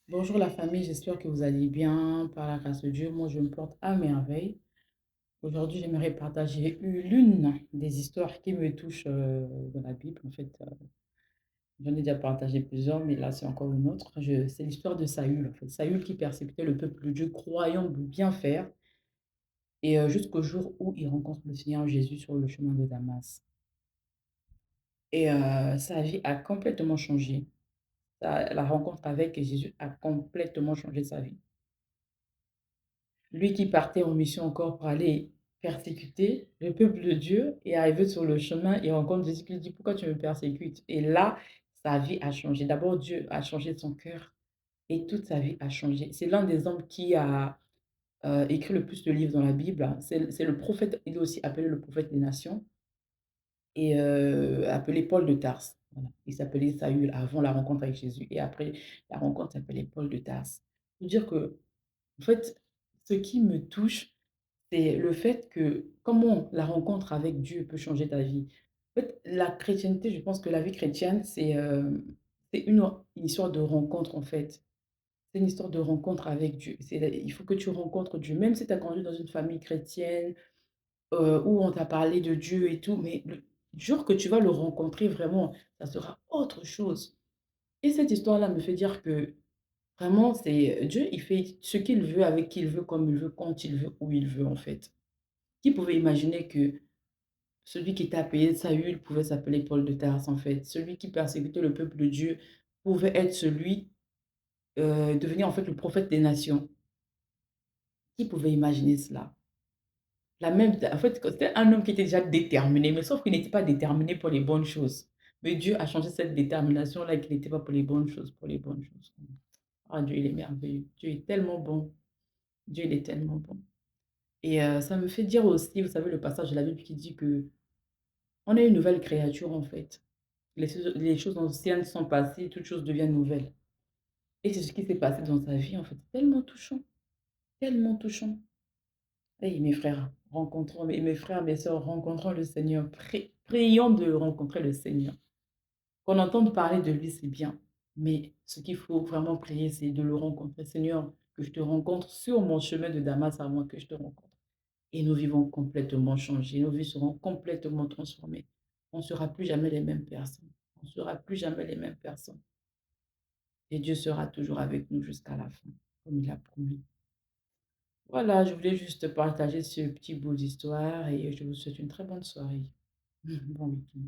Bonjour la famille, j'espère que vous allez bien par la grâce de Dieu. Moi, je me porte à merveille. Aujourd'hui, j'aimerais partager l'une des histoires qui me touchent dans la Bible. En fait, j'en ai déjà partagé plusieurs, mais là, c'est encore une autre. C'est l'histoire de Saül. En fait, Saül qui persécutait le peuple de Dieu, croyant bien faire, et jusqu'au jour où il rencontre le Seigneur Jésus sur le chemin de Damas. Et sa vie a complètement changé. La rencontre avec Jésus a complètement changé sa vie. Lui qui partait en mission encore pour aller persécuter le peuple de Dieu et arrivé sur le chemin, il rencontre Jésus qui lui dit: «Pourquoi tu me persécutes?» Et là, sa vie a changé. D'abord, Dieu a changé son cœur et toute sa vie a changé. C'est l'un des hommes qui a, écrit le plus de livres dans la Bible. C'est le prophète, il est aussi appelé le prophète des nations et appelé Paul de Tarse. Voilà. Il s'appelait Saül avant la rencontre avec Jésus et après la rencontre, il s'appelait Paul de Tarse. Faut dire que en fait, ce qui me touche, c'est le fait que comment la rencontre avec Dieu peut changer ta vie. En fait, la chrétienté, je pense que la vie chrétienne, c'est une histoire de rencontre, en fait. C'est une histoire de rencontre avec Dieu. Il faut que tu rencontres Dieu. Même si tu as grandi dans une famille chrétienne, où on t'a parlé de Dieu et tout, mais le jour que tu vas le rencontrer vraiment, ça sera autre chose. Et cette histoire-là me fait dire que vraiment, c'est Dieu, il fait ce qu'il veut, avec qui il veut, comme il veut, quand il veut, où il veut, en fait. Qui pouvait imaginer que celui qui était appelé Saül pouvait s'appeler Paul de Tarse, en fait? Celui qui persécutait le peuple de Dieu pouvait être celui, devenir en fait le prophète des nations. Qui pouvait imaginer cela? La même en fait, c'était un homme qui était déjà déterminé, mais sauf qu'il n'était pas déterminé pour les bonnes choses. Mais Dieu a changé cette détermination-là, et qu'il n'était pas pour les bonnes choses, pour les bonnes choses. Ah Dieu, il est merveilleux. Dieu est tellement bon. Dieu, il est tellement bon. Et ça me fait dire aussi, vous savez, le passage de la Bible qui dit que on est une nouvelle créature, en fait. Les choses anciennes sont passées, toutes choses deviennent nouvelles. Et c'est ce qui s'est passé dans sa vie, en fait. Tellement touchant, tellement touchant. Et mes frères, mes frères, mes sœurs, rencontrons le Seigneur. Prions de rencontrer le Seigneur. Qu'on entende parler de lui, c'est bien. Mais ce qu'il faut vraiment prier, c'est de le rencontrer. Seigneur, que je te rencontre sur mon chemin de Damas avant que je te rencontre. Et nos vies vont complètement changer, nos vies seront complètement transformées. On ne sera plus jamais les mêmes personnes. On ne sera plus jamais les mêmes personnes. Et Dieu sera toujours avec nous jusqu'à la fin, comme il a promis. Voilà, je voulais juste partager ce petit bout d'histoire et je vous souhaite une très bonne soirée. Bon week-end.